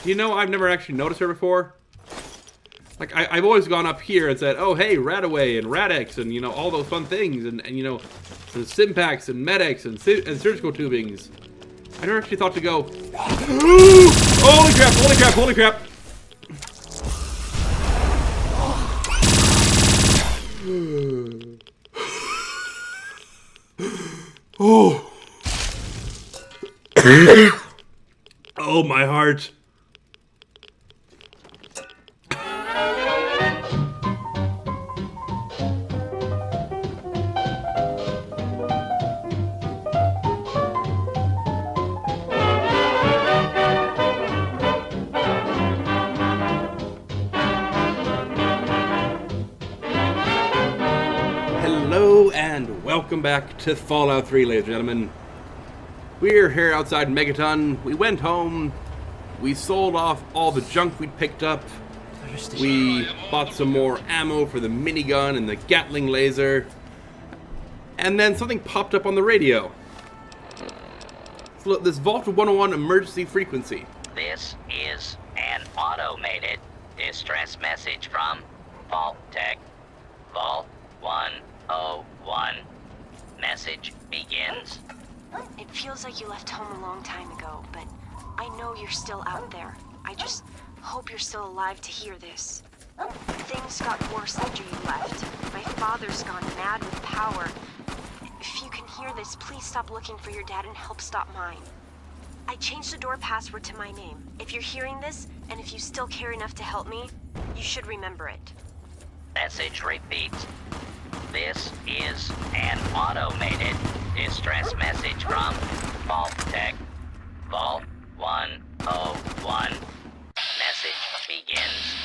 You know, I've never actually noticed her before. Like, I've always gone up here and said, oh, hey, Radaway and Radex and, you know, all those fun things. And you know, the Simpacts and Medics and surgical tubings. I never actually thought to go, holy crap, holy crap, holy crap. Oh. Oh, my heart. Hello and welcome back to Fallout 3, ladies and gentlemen. We're here outside Megaton. We went home. We sold off all the junk we'd picked up. We bought some more ammo for the minigun and the Gatling laser. And then something popped up on the radio. So look, this Vault 101 emergency frequency. This is an automated distress message from Vault Tech. Vault 101. Message begins. It feels like you left home a long time ago, but I know you're still out there. I just hope you're still alive to hear this. Things got worse after you left. My father's gone mad with power. If you can hear this, please stop looking for your dad and help stop mine. I changed the door password to my name. If you're hearing this, and if you still care enough to help me, you should remember it. Message repeats. This is an automated distress message from Vault Tech. Vault 101. Message begins.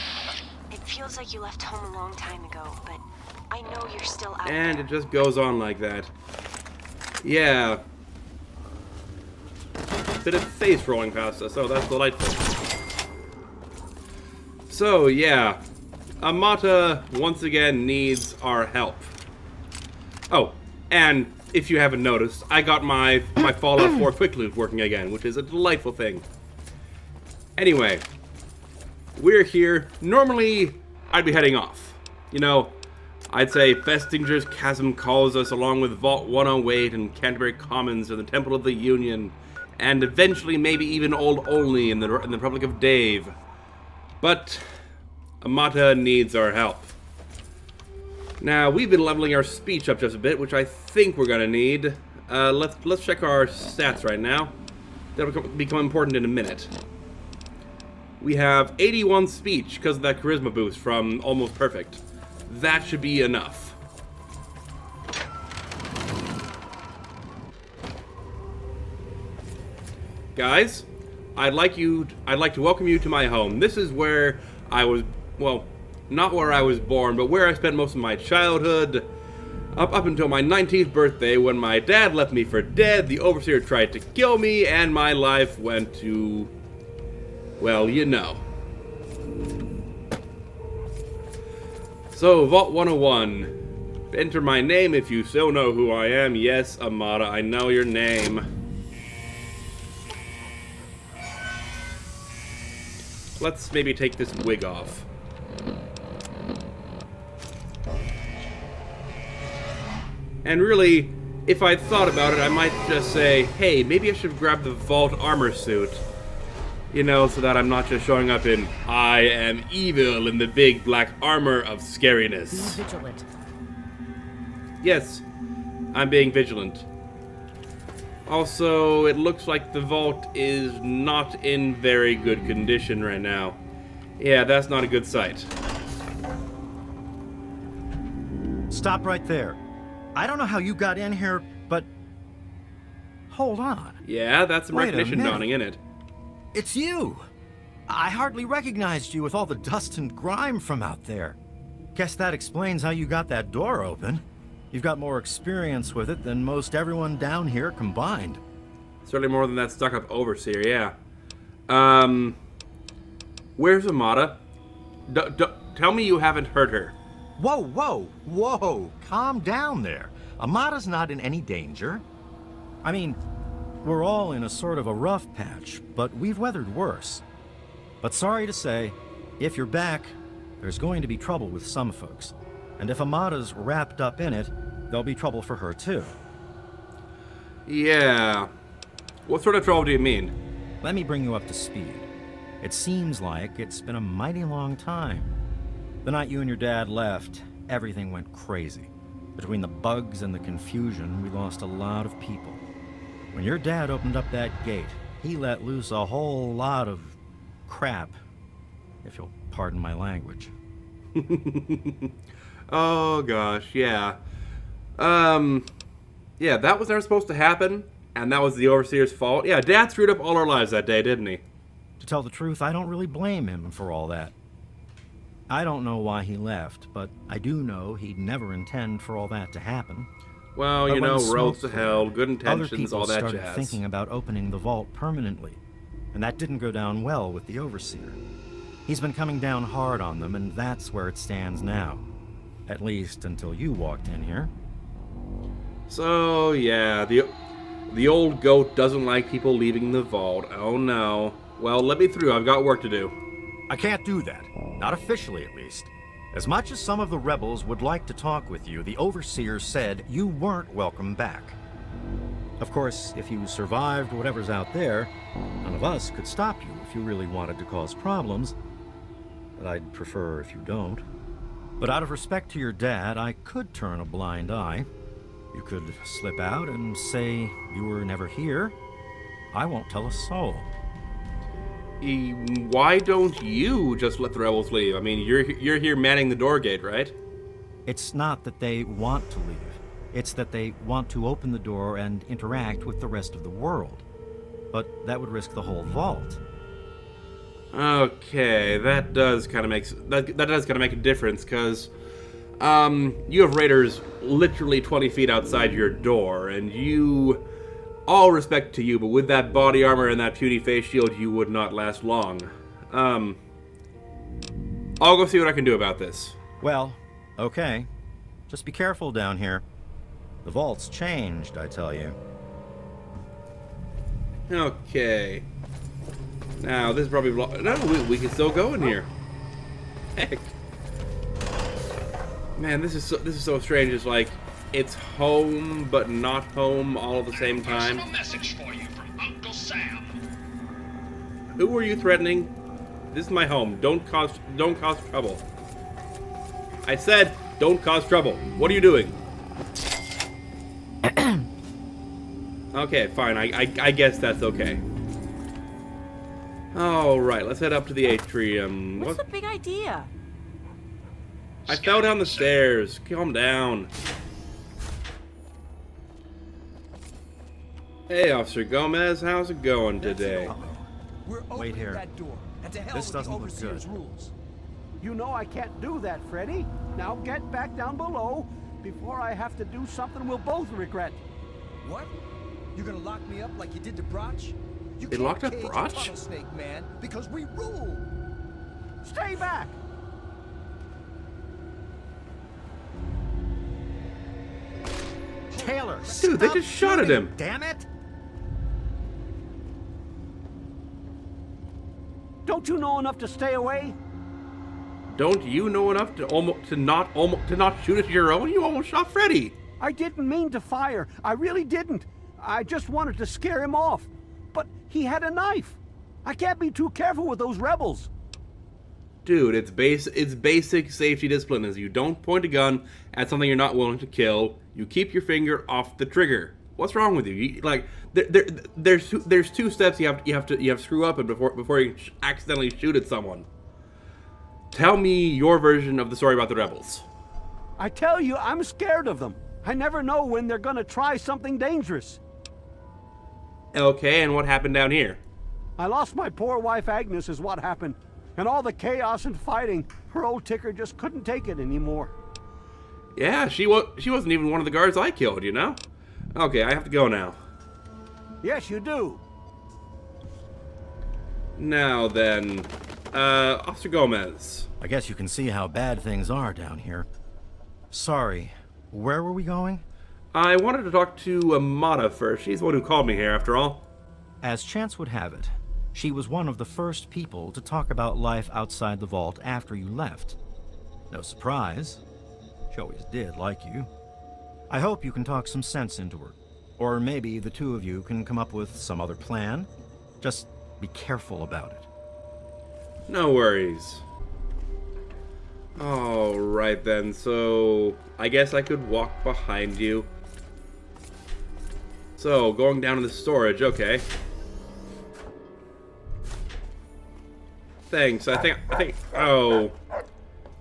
It feels like you left home a long time ago, but I know you're still out And there. it just goes on like that. Yeah. Bit of face rolling past us. Oh, that's delightful. So, yeah. Amata, once again, needs our help. Oh, and if you haven't noticed, I got my Fallout 4 Quick Loot working again, which is a delightful thing. Anyway, we're here. Normally, I'd be heading off. You know, I'd say Festinger's Chasm calls us along with Vault 108 and Canterbury Commons and the Temple of the Union, and eventually maybe even Old Olney in the Republic of Dave. But Amata needs our help. Now, we've been leveling our speech up just a bit, which I think we're gonna need. Let's check our stats right now. That'll become important in a minute. We have 81 speech because of that charisma boost from Almost Perfect. That should be enough. Guys, I'd like to welcome you to my home. This is where I was, well, not where I was born, but where I spent most of my childhood, up until my 19th birthday, when my dad left me for dead, the Overseer tried to kill me, and my life went to, well, you know. So, Vault 101. Enter my name if you still know who I am. Yes, Amata, I know your name. Let's maybe take this wig off. And really, if I'd thought about it, I might just say, hey, maybe I should grab the Vault armor suit. You know, so that I'm not just showing up in I am evil in the big black armor of scariness. Be vigilant. Yes, I'm being vigilant. Also, it looks like the vault is not in very good condition right now. Yeah, that's not a good sight. Stop right there. I don't know how you got in here, but... Hold on. Yeah, that's some Wait a recognition minute. dawning, isn't it? It's you! I hardly recognized you with all the dust and grime from out there. Guess that explains how you got that door open. You've got more experience with it than most everyone down here combined. Certainly more than that stuck-up Overseer, yeah. Where's Amata? Tell me you haven't hurt her. Whoa, whoa, whoa! Calm down there. Amata's not in any danger. I mean, we're all in a sort of a rough patch, but we've weathered worse. But sorry to say, if you're back, there's going to be trouble with some folks. And if Amata's wrapped up in it, there'll be trouble for her too. Yeah. What sort of trouble do you mean? Let me bring you up to speed. It seems like it's been a mighty long time. The night you and your dad left, everything went crazy. Between the bugs and the confusion, we lost a lot of people. When your dad opened up that gate, he let loose a whole lot of crap, if you'll pardon my language. Oh gosh, yeah. Yeah, that was never supposed to happen, and that was the Overseer's fault. Yeah, Dad screwed up all our lives that day, didn't he? To tell the truth, I don't really blame him for all that. I don't know why he left, but I do know he'd never intend for all that to happen. Well, But you when know, the smoke roads to hell, good cleared, intentions, other people all that started jazz. thinking about opening the vault permanently, and that didn't go down well with the Overseer. He's been coming down hard on them, and that's where it stands now. At least until you walked in here. So, yeah, the old goat doesn't like people leaving the vault. Oh no. Well, let me through. I've got work to do. I can't do that. Not officially, at least. As much as some of the rebels would like to talk with you, the Overseer said you weren't welcome back. Of course, if you survived whatever's out there, none of us could stop you if you really wanted to cause problems. But I'd prefer if you don't. But out of respect to your dad, I could turn a blind eye. You could slip out and say you were never here. I won't tell a soul. Why don't you just let the rebels leave? I mean, you're here manning the door gate, right? It's not that they want to leave. It's that they want to open the door and interact with the rest of the world. But that would risk the whole vault. Okay, that does kind of make a difference, because you have raiders literally 20 feet outside your door, and you, all respect to you, but with that body armor and that puny face shield, you would not last long. I'll go see what I can do about this. Well, okay. Just be careful down here. The vault's changed, I tell you. Okay. Now, this is probably... No, we can still go in here. Heck. Man, this is so strange. It's like, it's home, but not home all at the same time. Personal message for you from Uncle Sam. Who are you threatening? This is my home. Don't cause trouble. I said, don't cause trouble. What are you doing? Okay, fine. I guess that's okay. Alright, let's head up to the atrium. What's the big idea? I fell down the stairs. Calm down. Hey, Officer Gomez. How's it going today? We're Wait opening here. that door. And to hell This with the doesn't look Overseer's good. rules. You know I can't do that, Freddy. Now get back down below before I have to do something we'll both regret. What? You're gonna lock me up like you did to Broch? You They can't locked up cage a Broch? tunnel snake, man, because we rule. Stay back! Taylor, Dude, they stop just shot at shooting, him. Damn it! Don't you know enough to stay away? Don't you know enough to not shoot at your own? You almost shot Freddy. I didn't mean to fire. I really didn't. I just wanted to scare him off. But he had a knife. I can't be too careful with those rebels. Dude, it's basic safety discipline. Is you don't point a gun at something you're not willing to kill. You keep your finger off the trigger. What's wrong with you? Like there's two steps you have to screw up in before you accidentally shoot at someone. Tell me your version of the story about the rebels. I tell you, I'm scared of them. I never know when they're gonna try something dangerous. Okay, and what happened down here? I lost my poor wife Agnes is what happened. And all the chaos and fighting, her old ticker just couldn't take it anymore. Yeah, she wasn't even one of the guards I killed, you know? Okay, I have to go now. Yes, you do. Now then, Officer Gomez. I guess you can see how bad things are down here. Sorry, where were we going? I wanted to talk to Amata first. She's the one who called me here, after all. As chance would have it, She was one of the first people to talk about life outside the vault after you left. No surprise. She always did like you. I hope you can talk some sense into her. Or maybe the two of you can come up with some other plan. Just be careful about it. No worries. Alright then, so I guess I could walk behind you. So, going down to the storage, okay. Thanks, I think, oh.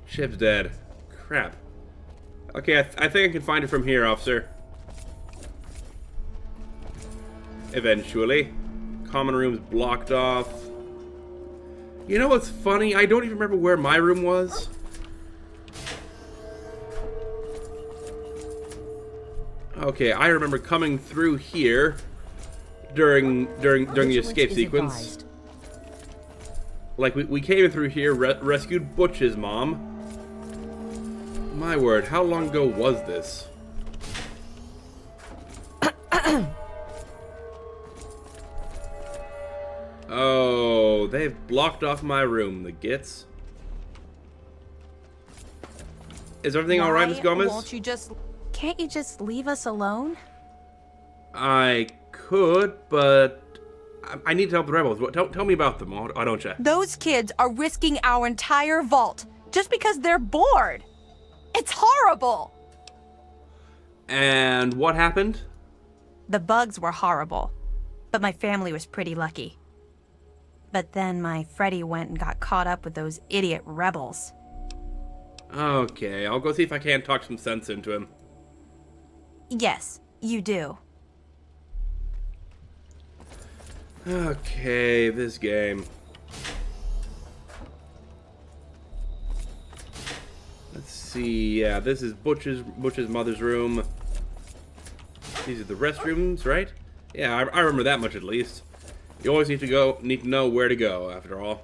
Chip's dead. Crap. Okay, I think I can find it from here, officer. Eventually. Common room's blocked off. You know what's funny? I don't even remember where my room was. Okay, I remember coming through here during the escape sequence. Advised. Like, we came through here, rescued Butch's mom. My word, how long ago was this? Oh, they've blocked off my room, the gits. Is everything alright, Miss Gomez? Can't you just leave us alone? I could, but I need to help the rebels. Tell me about them, why don't you? Those kids are risking our entire vault just because they're bored. It's horrible. And what happened? The bugs were horrible, but my family was pretty lucky. But then my Freddy went and got caught up with those idiot rebels. Okay, I'll go see if I can't talk some sense into him. Yes, you do. Okay, this game. Let's see. Yeah, this is Butch's mother's room. These are the restrooms, right? Yeah, I remember that much at least. You always need to know where to go. After all.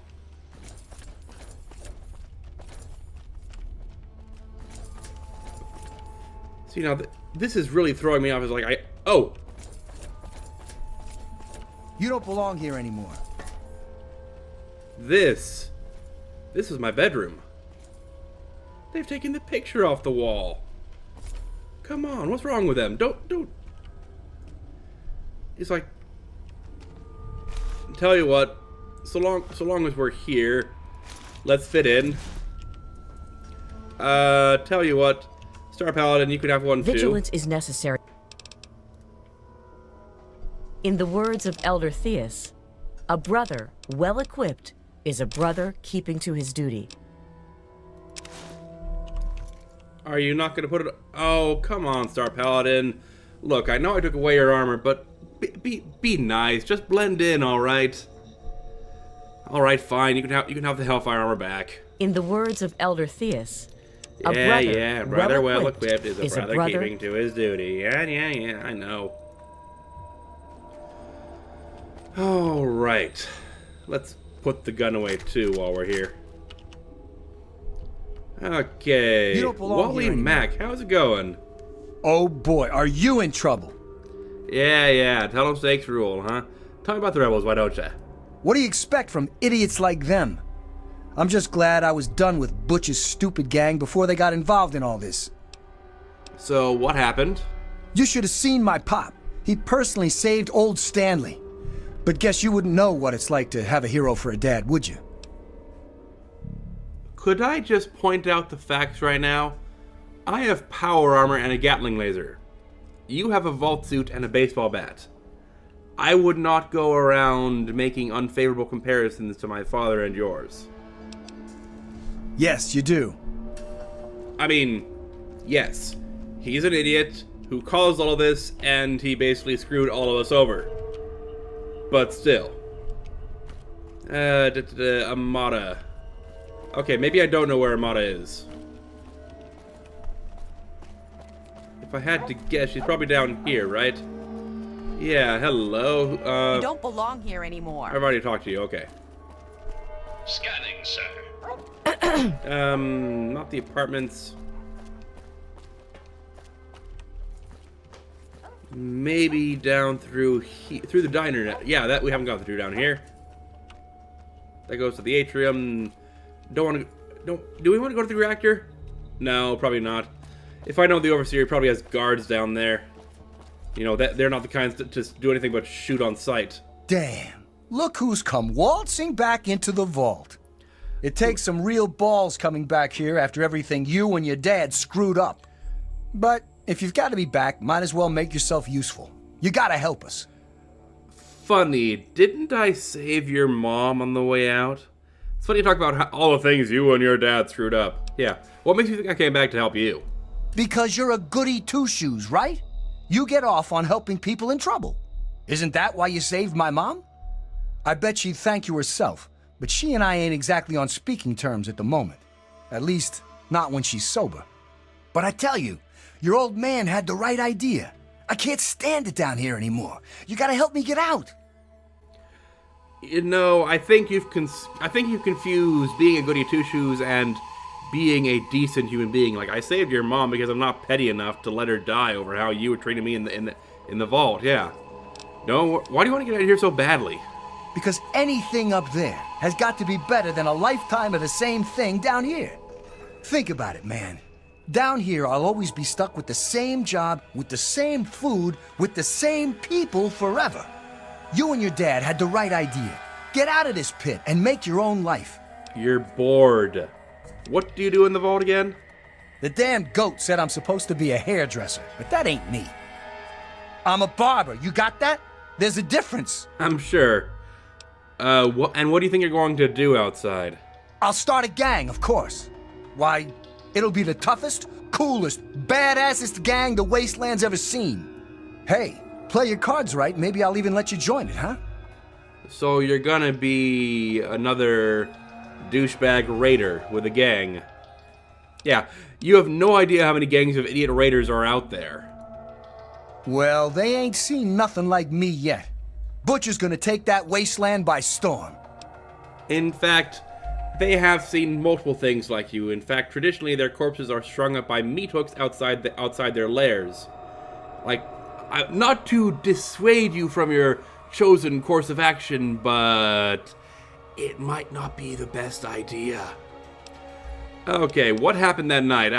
See now, this is really throwing me off. It's like oh. You don't belong here anymore. This is my bedroom. They've taken the picture off the wall. Come on, what's wrong with them? Don't. It's like, tell you what, so long as we're here, let's fit in. Tell you what, Star Paladin, you could have one too. Vigilance is necessary. In the words of Elder Theus, a brother well equipped is a brother keeping to his duty. Are you not gonna put it? Oh, come on, Star Paladin. Look, I know I took away your armor, but be nice. Just blend in, all right. All right, fine. You can have the Hellfire armor back. In the words of Elder Theus, a brother well equipped is a brother brother keeping to his duty. Yeah, I know. All right, let's put the gun away too while we're here. Okay, You don't belong Wally here anymore. Mack, how's it going? Oh boy, are you in trouble? Yeah, tell them stakes rule, huh? Tell me about the rebels, why don't you? What do you expect from idiots like them? I'm just glad I was done with Butch's stupid gang before they got involved in all this. So, what happened? You should have seen my pop. He personally saved old Stanley. But guess you wouldn't know what it's like to have a hero for a dad, would you? Could I just point out the facts right now? I have power armor and a Gatling laser. You have a vault suit and a baseball bat. I would not go around making unfavorable comparisons to my father and yours. Yes, you do. I mean, yes, he's an idiot who caused all of this, and he basically screwed all of us over. But still. Amata. Okay, maybe I don't know where Amata is. If I had to guess, she's probably down here, right? Yeah, hello. You don't belong here anymore. I've already talked to you, okay. Scanning, sir. Not the apartments. Maybe down through through the diner. Yeah, that we haven't gone through down here. That goes to the atrium. Do we want to go to the reactor? No, probably not. If I know the Overseer, he probably has guards down there. You know, they're not the kinds that just do anything but shoot on sight. Damn. Look who's come waltzing back into the vault. It takes some real balls coming back here after everything you and your dad screwed up. But if you've got to be back, might as well make yourself useful. You gotta help us. Funny, didn't I save your mom on the way out? It's funny you talk about all the things you and your dad screwed up. Yeah, what makes you think I came back to help you? Because you're a goody two-shoes, right? You get off on helping people in trouble. Isn't that why you saved my mom? I bet she'd thank you herself, but she and I ain't exactly on speaking terms at the moment. At least, not when she's sober. But I tell you, your old man had the right idea. I can't stand it down here anymore. You gotta help me get out. You know, I think you've confused being a goody two-shoes and being a decent human being. Like, I saved your mom because I'm not petty enough to let her die over how you were treating me in the vault. Yeah. No, why do you want to get out of here so badly? Because anything up there has got to be better than a lifetime of the same thing down here. Think about it, man. Down here, I'll always be stuck with the same job, with the same food, with the same people forever. You and your dad had the right idea. Get out of this pit and make your own life. You're bored. What do you do in the vault again? The damn goat said I'm supposed to be a hairdresser, but that ain't me. I'm a barber, you got that? There's a difference. I'm sure. And what do you think you're going to do outside? I'll start a gang, of course. Why, it'll be the toughest, coolest, badassest gang the Wasteland's ever seen. Hey, play your cards right, maybe I'll even let you join it, huh? So you're gonna be another douchebag raider with a gang. Yeah, you have no idea how many gangs of idiot raiders are out there. Well, they ain't seen nothing like me yet. Butcher's gonna take that wasteland by storm. In fact, they have seen multiple things like you. In fact, traditionally, their corpses are strung up by meat hooks outside their lairs. Like, not to dissuade you from your chosen course of action, but it might not be the best idea. Okay, what happened that night,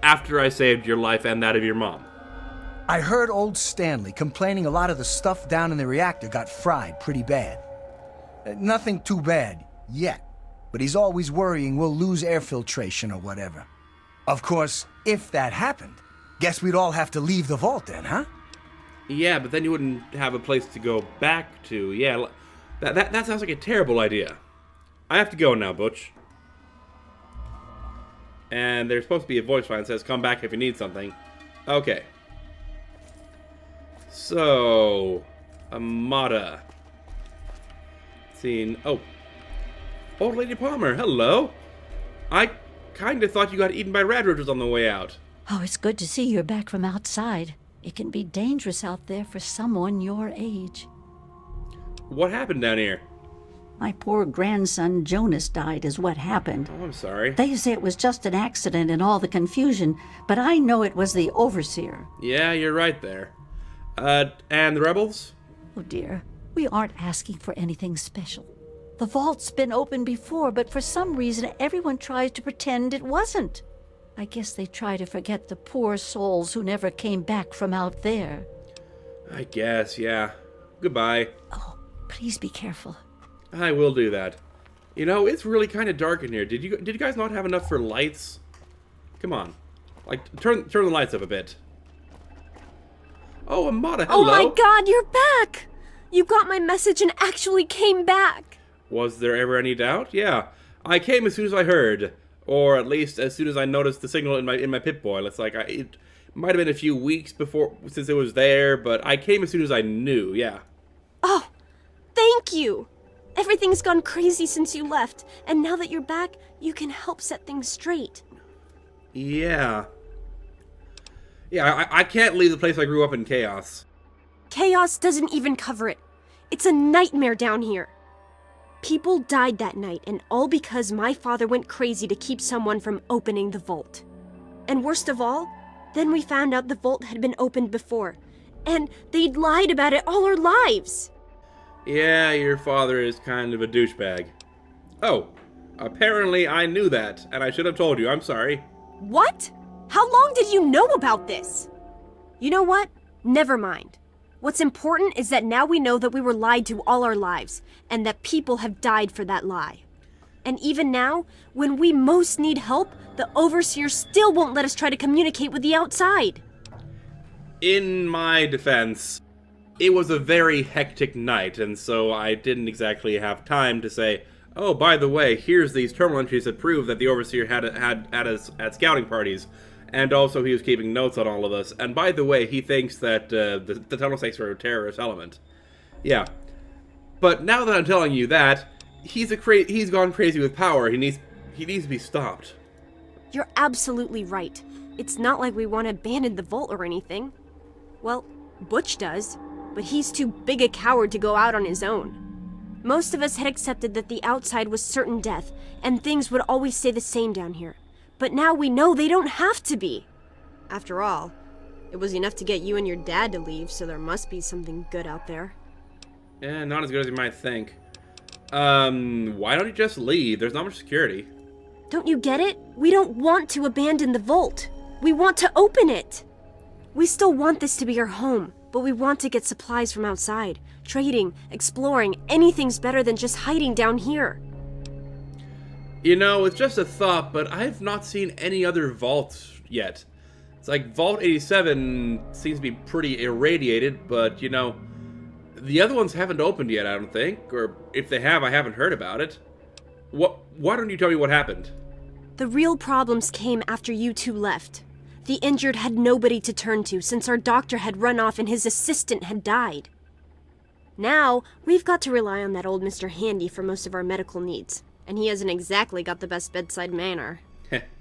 after I saved your life and that of your mom? I heard old Stanley complaining a lot of the stuff down in the reactor got fried pretty bad. Nothing too bad, yet. But he's always worrying we'll lose air filtration or whatever. Of course, if that happened, guess we'd all have to leave the vault then, huh? Yeah, but then you wouldn't have a place to go back to. Yeah, that sounds like a terrible idea. I have to go now, Butch. And there's supposed to be a voice line that says, come back if you need something. Okay. So, Amata. Scene. Oh. Old Lady Palmer, hello. I kinda thought you got eaten by radroaches on the way out. Oh, it's good to see you're back from outside. It can be dangerous out there for someone your age. What happened down here? My poor grandson Jonas died is what happened. Oh, I'm sorry. They say it was just an accident in all the confusion, but I know it was the Overseer. Yeah, you're right there. And the rebels? Oh dear, we aren't asking for anything special. The vault's been open before, but for some reason everyone tries to pretend it wasn't. I guess they try to forget the poor souls who never came back from out there. I guess, yeah. Goodbye. Oh, please be careful. I will do that. You know, it's really kind of dark in here. Did you guys not have enough for lights? Come on. Like, turn the lights up a bit. Oh, Amata, hello! Oh my god, you're back! You got my message and actually came back! Was there ever any doubt? Yeah. I came as soon as I heard. Or at least as soon as I noticed the signal in my Pip-Boy. It's like, it might have been a few weeks before, since it was there, but I came as soon as I knew, yeah. Oh, thank you! Everything's gone crazy since you left, and now that you're back, you can help set things straight. Yeah. Yeah, I can't leave the place I grew up in chaos. Chaos doesn't even cover it. It's a nightmare down here. People died that night, and all because my father went crazy to keep someone from opening the vault. And worst of all, then we found out the vault had been opened before, and they'd lied about it all our lives. Yeah, your father is kind of a douchebag. Oh, apparently I knew that, and I should have told you. I'm sorry. What? How long did you know about this? You know what? Never mind. What's important is that now we know that we were lied to all our lives, and that people have died for that lie. And even now, when we most need help, the Overseer still won't let us try to communicate with the outside. In my defense, it was a very hectic night, and so I didn't exactly have time to say, oh, by the way, here's these terminal entries that prove that the Overseer had us at scouting parties, and also he was keeping notes on all of us. And by the way, he thinks that the tunnel snakes are a terrorist element. Yeah. But now that I'm telling you that, he's gone crazy with power. He needs to be stopped. You're absolutely right. It's not like we want to abandon the vault or anything. Well, Butch does, but he's too big a coward to go out on his own. Most of us had accepted that the outside was certain death, and things would always stay the same down here. But now we know they don't have to be. After all, it was enough to get you and your dad to leave, so there must be something good out there. Yeah, not as good as you might think. Why don't you just leave? There's not much security. Don't you get it? We don't want to abandon the vault. We want to open it. We still want this to be our home, but we want to get supplies from outside. Trading, exploring, anything's better than just hiding down here. You know, it's just a thought, but I've not seen any other vaults yet. It's like Vault 87 seems to be pretty irradiated, but, you know, the other ones haven't opened yet, I don't think. Or if they have, I haven't heard about it. Why don't you tell me what happened? The real problems came after you two left. The injured had nobody to turn to since our doctor had run off and his assistant had died. Now, we've got to rely on that old Mr. Handy for most of our medical needs. And he hasn't exactly got the best bedside manner.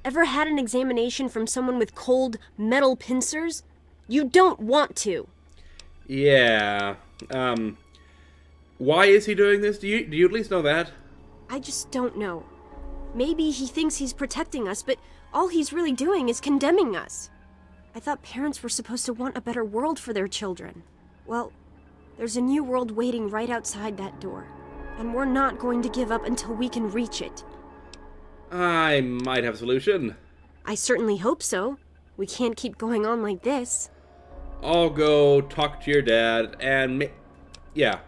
Ever had an examination from someone with cold, metal pincers? You don't want to. Yeah, why is he doing this? Do you at least know that? I just don't know. Maybe he thinks he's protecting us, but all he's really doing is condemning us. I thought parents were supposed to want a better world for their children. Well, there's a new world waiting right outside that door. And we're not going to give up until we can reach it. I might have a solution. I certainly hope so. We can't keep going on like this. I'll go talk to your dad and yeah.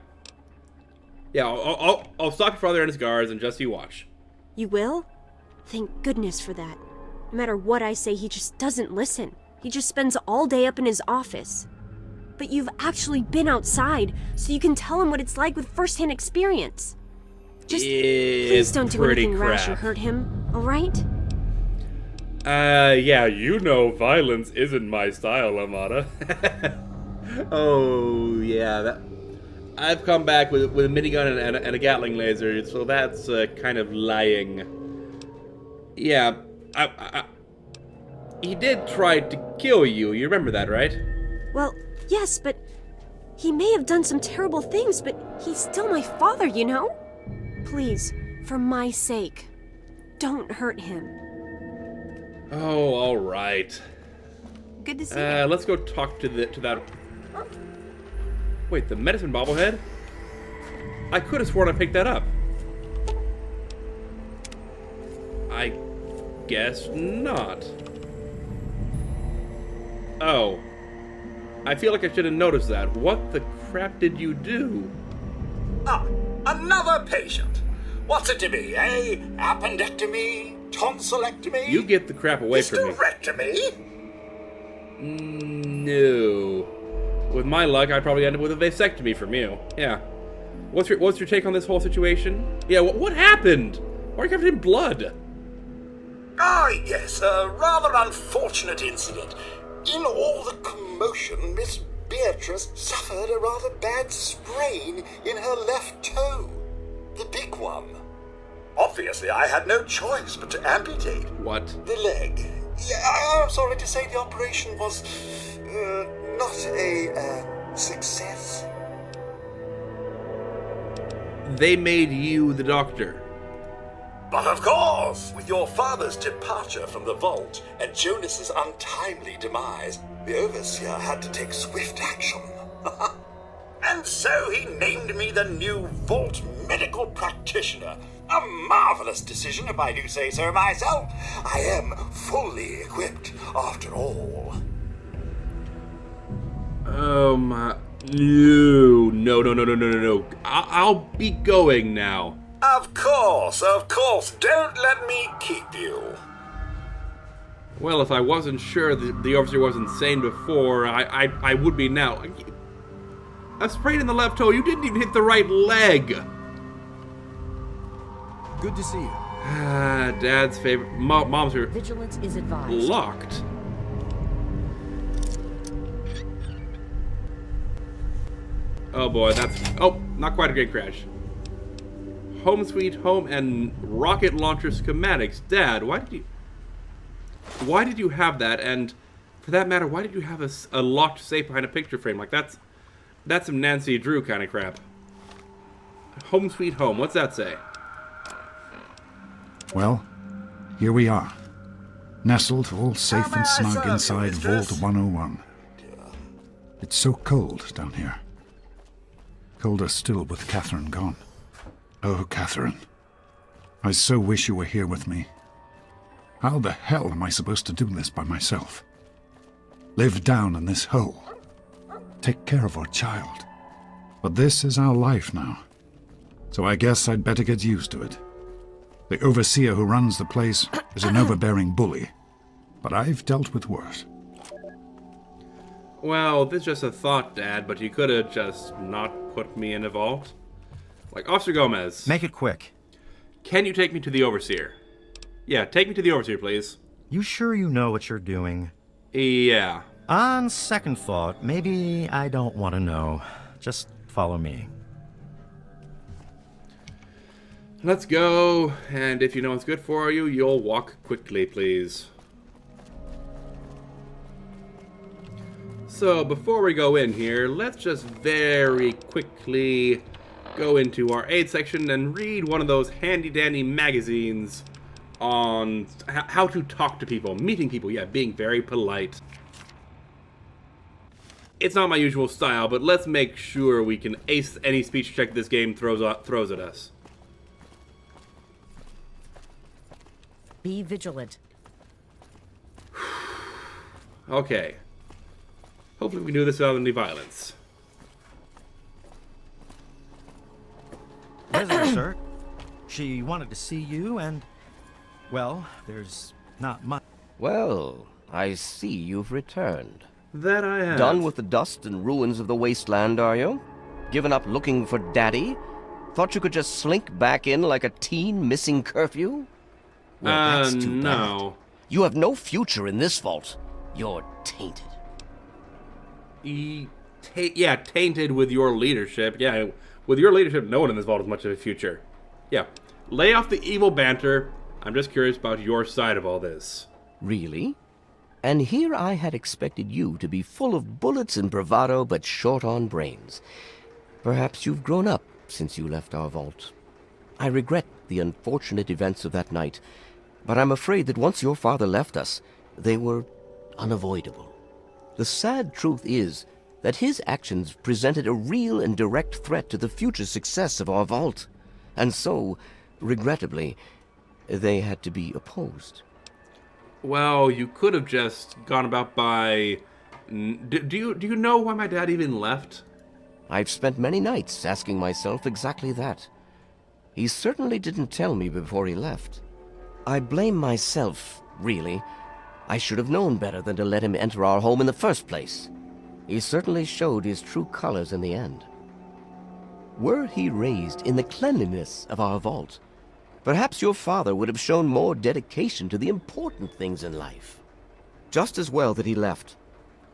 Yeah, I'll stop your father and his guards and just you watch. You will? Thank goodness for that. No matter what I say, he just doesn't listen. He just spends all day up in his office. But you've actually been outside, so you can tell him what it's like with first-hand experience. Just please don't do anything rash or hurt him, alright? Yeah, you know violence isn't my style, Amada. Oh, yeah, I've come back with a minigun and a Gatling laser, so that's kind of lying. Yeah, he did try to kill you, you remember that, right? Well, yes, but he may have done some terrible things, but he's still my father, you know? Please, for my sake, don't hurt him. Oh, all right. Good to see you. Let's go talk to that. Wait, the medicine bobblehead? I could have sworn I picked that up. I guess not. Oh. I feel like I should have noticed that. What the crap did you do? Ah, another patient. What's it to be, eh? Appendectomy? Tonsillectomy? You get the crap away from me. Hysterectomy? No. With my luck, I'd probably end up with a vasectomy from you. Yeah. What's your take on this whole situation? Yeah, what happened? Why are you covered in blood? Ah, yes, a rather unfortunate incident. In all the commotion, Miss Beatrice suffered a rather bad sprain in her left toe. The big one. Obviously, I had no choice but to amputate. What? The leg. Yeah, I'm sorry to say the operation was not a success. They made you the doctor. But of course, with your father's departure from the vault and Jonas's untimely demise, the Overseer had to take swift action. And so he named me the new Vault Medical Practitioner, A marvelous decision, if I do say so myself. I am fully equipped, after all. Oh my... No. I'll be going now. Of course. Don't let me keep you. Well, if I wasn't sure the overseer was insane before, I would be now. A sprain in the left toe. You didn't even hit the right leg. Good to see you. Dad's favorite. Mom's favorite. Vigilance is advised. Locked. Oh boy, that's... Oh, not quite a great crash. Home sweet home and rocket launcher schematics. Dad, why did you have that? And for that matter, why did you have a locked safe behind a picture frame? Like that's some Nancy Drew kind of crap. Home sweet home. What's that say? Well, here we are. Nestled all safe and snug inside Vault 101. It's so cold down here. Colder still with Catherine gone. Oh, Catherine. I so wish you were here with me. How the hell am I supposed to do this by myself? Live down in this hole. Take care of our child. But this is our life now. So I guess I'd better get used to it. The overseer who runs the place is an overbearing bully. But I've dealt with worse. Well, this is just a thought, Dad, but you could have just not put me in a vault. Like, Officer Gomez. Make it quick. Can you take me to the overseer? Yeah, take me to the overseer, please. You sure you know what you're doing? Yeah. On second thought, maybe I don't want to know. Just follow me. Let's go, and if you know what's good for you, you'll walk quickly, please. So, before we go in here, let's just very quickly go into our aid section and read one of those handy-dandy magazines on how to talk to people, meeting people, yeah, being very polite. It's not my usual style, but let's make sure we can ace any speech check this game throws at us. Be vigilant. Okay. Hopefully we can do this without any violence. Visitor, sir. She wanted to see you and... Well, there's not much... Well, I see you've returned. That I have. Done with the dust and ruins of the wasteland, are you? Given up looking for Daddy? Thought you could just slink back in like a teen missing curfew? Well, that's too no. bad. You have no future in this vault. You're tainted. Yeah, tainted with your leadership. Yeah, with your leadership, no one in this vault has much of a future. Yeah, lay off the evil banter. I'm just curious about your side of all this. Really? And here I had expected you to be full of bullets and bravado, but short on brains. Perhaps you've grown up since you left our vault. I regret the unfortunate events of that night, but I'm afraid that once your father left us, they were unavoidable. The sad truth is that his actions presented a real and direct threat to the future success of our vault, and so, regrettably, they had to be opposed. Well, you could have just gone about by... Do you know why my dad even left? I've spent many nights asking myself exactly that. He certainly didn't tell me before he left. I blame myself, really. I should have known better than to let him enter our home in the first place. He certainly showed his true colors in the end. Were he raised in the cleanliness of our vault, perhaps your father would have shown more dedication to the important things in life. Just as well that he left.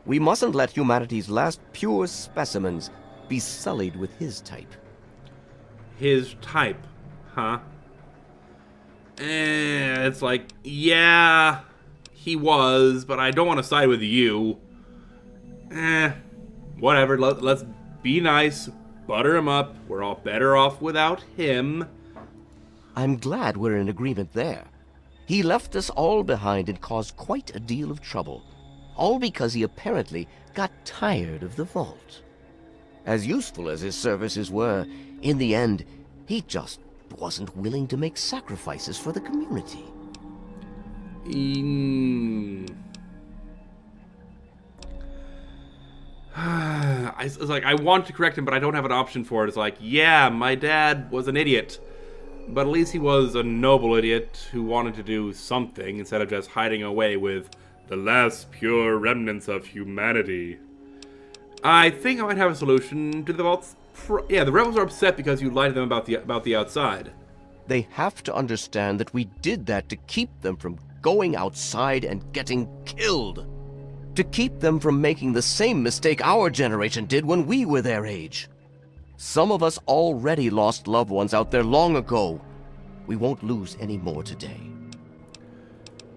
We mustn't let humanity's last pure specimens be sullied with his type. His type, huh? It's like, yeah, he was, but I don't want to side with you. Whatever, let's be nice, butter him up. We're all better off without him. I'm glad we're in agreement there. He left us all behind and caused quite a deal of trouble, all because he apparently got tired of the vault. As useful as his services were, in the end, he just wasn't willing to make sacrifices for the community. It's like, I want to correct him, but I don't have an option for it. It's like, yeah, my dad was an idiot. But at least he was a noble idiot who wanted to do something instead of just hiding away with the last pure remnants of humanity. I think I might have a solution to the vaults. Yeah, the rebels are upset because you lied to them about the outside. They have to understand that we did that to keep them from going outside and getting killed. To keep them from making the same mistake our generation did when we were their age. Some of us already lost loved ones out there long ago. We won't lose any more today.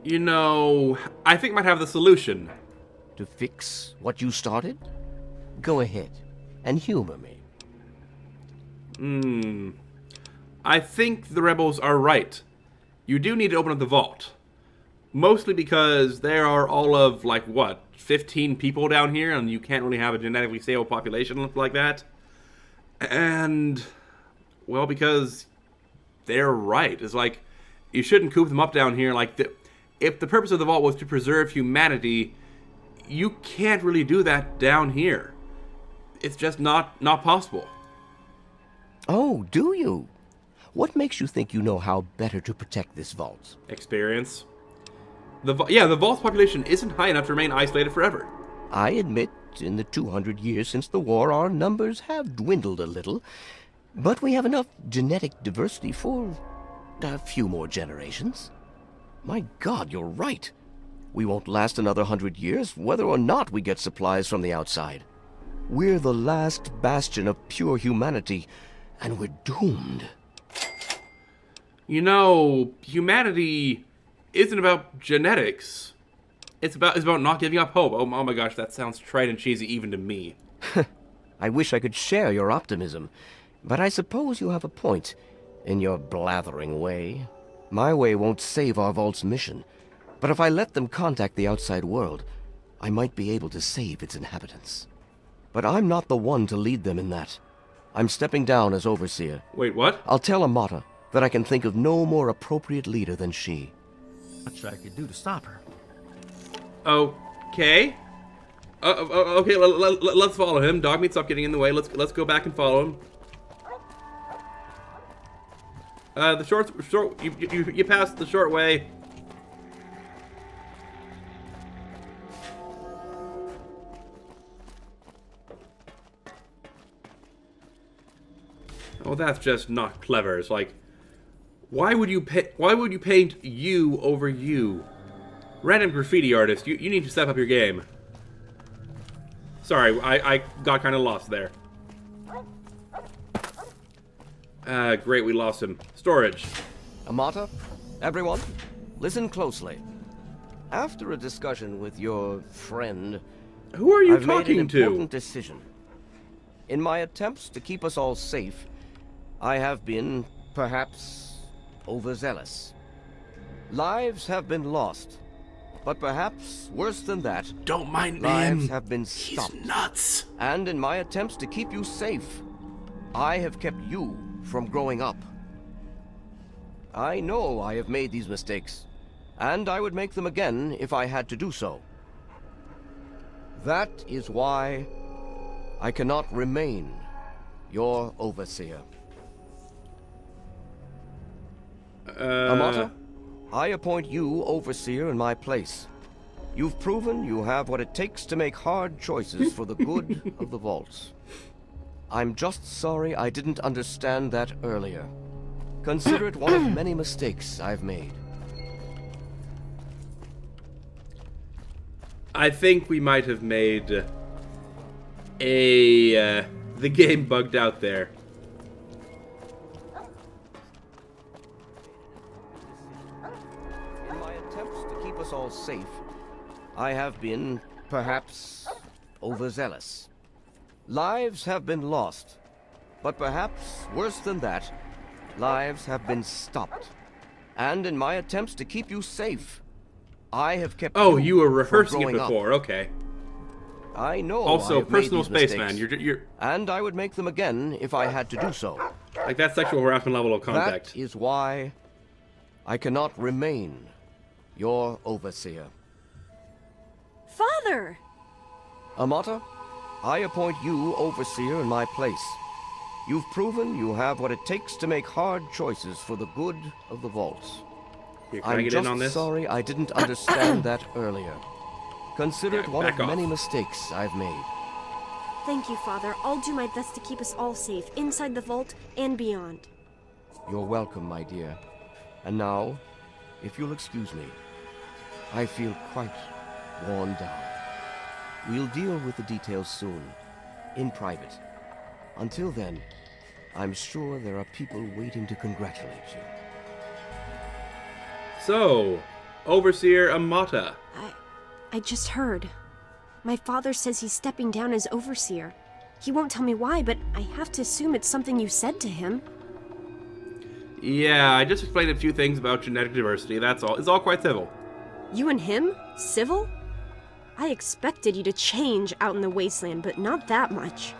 You know, I think I might have the solution. To fix what you started? Go ahead and humor me. I think the rebels are right. You do need to open up the vault. Mostly because there are all of, like, what, 15 people down here, and you can't really have a genetically stable population like that. And, well, because they're right. It's like, you shouldn't coop them up down here. Like, if the purpose of the vault was to preserve humanity, you can't really do that down here. It's just not possible. Oh, do you? What makes you think you know how better to protect this vault? Experience. The vault's population isn't high enough to remain isolated forever. I admit, in the 200 years since the war, our numbers have dwindled a little, but we have enough genetic diversity for a few more generations. My God, you're right. We won't last another 100 years, whether or not we get supplies from the outside. We're the last bastion of pure humanity, and we're doomed. You know, humanity isn't about genetics. It's about not giving up hope. Oh my gosh, that sounds trite and cheesy even to me. I wish I could share your optimism, but I suppose you have a point in your blathering way. My way won't save our vault's mission, but if I let them contact the outside world, I might be able to save its inhabitants. But I'm not the one to lead them in that. I'm stepping down as overseer. Wait, what? I'll tell Amata that I can think of no more appropriate leader than she. What should I could do to stop her? Okay. Okay, let's follow him. Dogmeat, stop getting in the way. Let's go back and follow him. You passed the short way. Oh, that's just not clever. It's like, why would you paint you over you? Random graffiti artist, you need to step up your game. Sorry, I got kind of lost there. Great, we lost him. Storage. Amata, everyone, listen closely. After a discussion with your friend, who are you I've talking made an to? Important decision. In my attempts to keep us all safe, I have been, perhaps, overzealous. Lives have been lost, but perhaps worse than that, don't mind lives him. have been stopped. He's nuts. And in my attempts to keep you safe, I have kept you from growing up. I know I have made these mistakes, and I would make them again if I had to do so. That is why I cannot remain your overseer. Amata, I appoint you overseer in my place. You've proven you have what it takes to make hard choices for the good of the vaults. I'm just sorry I didn't understand that earlier. Consider it one of many mistakes I've made. I think we might have made the game bugged out there. In my attempts to keep us all safe, I have been, perhaps, overzealous. Lives have been lost, but perhaps worse than that, lives have been stopped. And in my attempts to keep you safe, I have kept you were rehearsing it from growing before, up. okay. I know Also, I have made personal these space, mistakes, man. You're and I would make them again if I had to do so. Like, that's sexual harassment level of contact. That is why I cannot remain your overseer. Father! Amata, I appoint you overseer in my place. You've proven you have what it takes to make hard choices for the good of the vaults. Here, can I I'm get just in on this? sorry I didn't understand that earlier. Consider it Yeah, one of back off. many mistakes I've made. Thank you, Father. I'll do my best to keep us all safe, inside the vault and beyond. You're welcome, my dear. And now, if you'll excuse me, I feel quite worn down. We'll deal with the details soon, in private. Until then, I'm sure there are people waiting to congratulate you. So, Overseer Amata. I just heard. My father says he's stepping down as overseer. He won't tell me why, but I have to assume it's something you said to him. Yeah, I just explained a few things about genetic diversity, that's all. It's all quite civil. You and him? Civil? I expected you to change out in the wasteland, but not that much.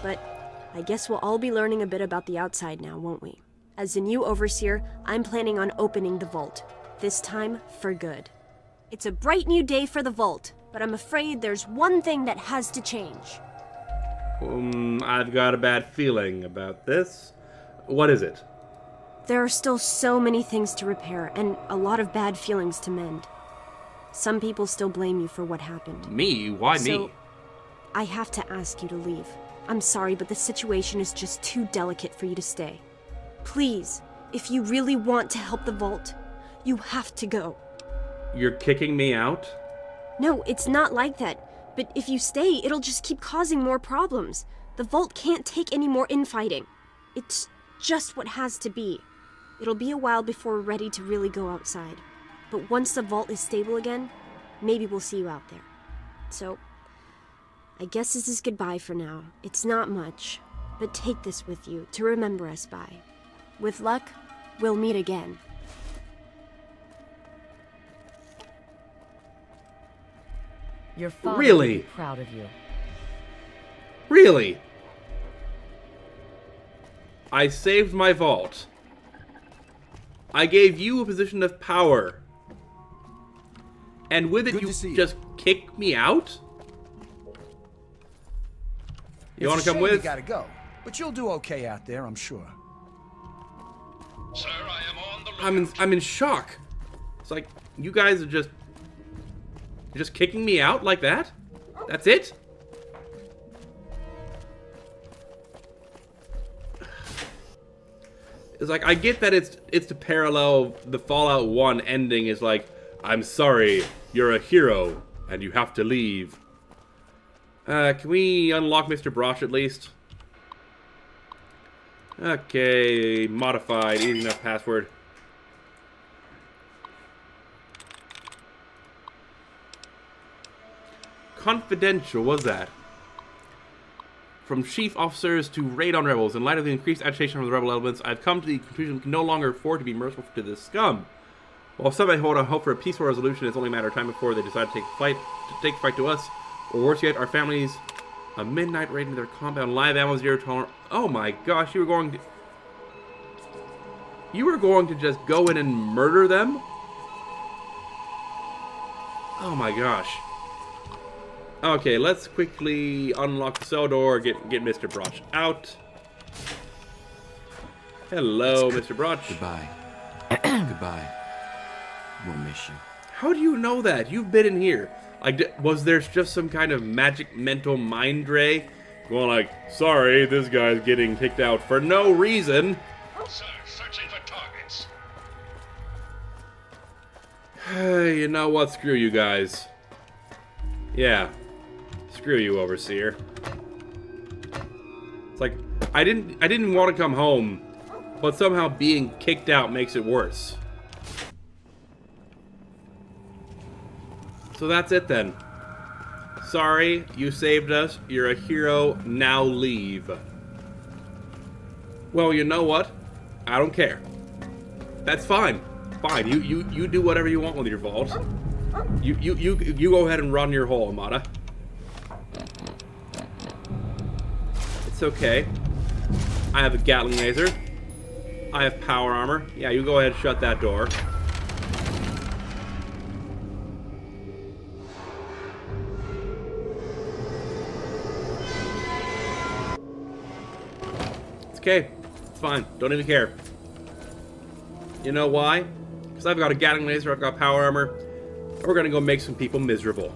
But I guess we'll all be learning a bit about the outside now, won't we? As the new overseer, I'm planning on opening the vault. This time, for good. It's a bright new day for the vault, but I'm afraid there's one thing that has to change. I've got a bad feeling about this. What is it? There are still so many things to repair, and a lot of bad feelings to mend. Some people still blame you for what happened. Me? Why me? I have to ask you to leave. I'm sorry, but the situation is just too delicate for you to stay. Please, if you really want to help the vault, you have to go. You're kicking me out? No, it's not like that. But if you stay, it'll just keep causing more problems. The vault can't take any more infighting. It's just what has to be. It'll be a while before we're ready to really go outside. But once the vault is stable again, maybe we'll see you out there. So, I guess this is goodbye for now. It's not much, but take this with you to remember us by. With luck, we'll meet again. Your father Really? will be proud of you. Really? I saved my vault. I gave you a position of power. And with it, you just kick me out? You want to come with? You gotta go, but you'll do okay out there, I'm sure. Sir, I am on the lookout. I'm in shock. It's like you guys are just kicking me out like that? That's it? It's like I get that it's to parallel the Fallout 1 ending is like, I'm sorry, you're a hero and you have to leave. Can we unlock Mr. Brosh at least? Okay, modified, easy enough password. Confidential, what's that? From chief officers to raid on rebels. In light of the increased agitation from the rebel elements, I've come to the conclusion we can no longer afford to be merciful to this scum. While some may hold out hope for a peaceful resolution, it's only a matter of time before they decide to take fight to us. Or worse yet, our families. A midnight raid into their compound, live ammo, zero tolerance. Oh my gosh, you were going to just go in and murder them? Oh my gosh. Okay, let's quickly unlock the cell door, get Mr. Broch out. Hello, Mr. Broch. Goodbye. Goodbye. We'll miss you. How do you know that? You've been in here. Like, was there just some kind of magic mental mind ray? Going like, sorry, this guy's getting kicked out for no reason. Sir, searching for targets. Hey, you know what? Screw you guys. Yeah. Screw you, Overseer. It's like, I didn't want to come home, but somehow being kicked out makes it worse. So that's it then. Sorry, you saved us. You're a hero. Now leave. Well, you know what? I don't care. That's fine. Fine. You do whatever you want with your vault. You go ahead and run your hole, Amata. It's okay. I have a Gatling laser. I have power armor. Yeah, you go ahead and shut that door. It's okay. It's fine. Don't even care. You know why? Because I've got a Gatling laser, I've got power armor, and we're gonna go make some people miserable.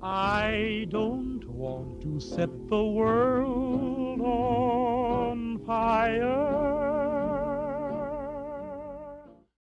I don't want to set the world on fire.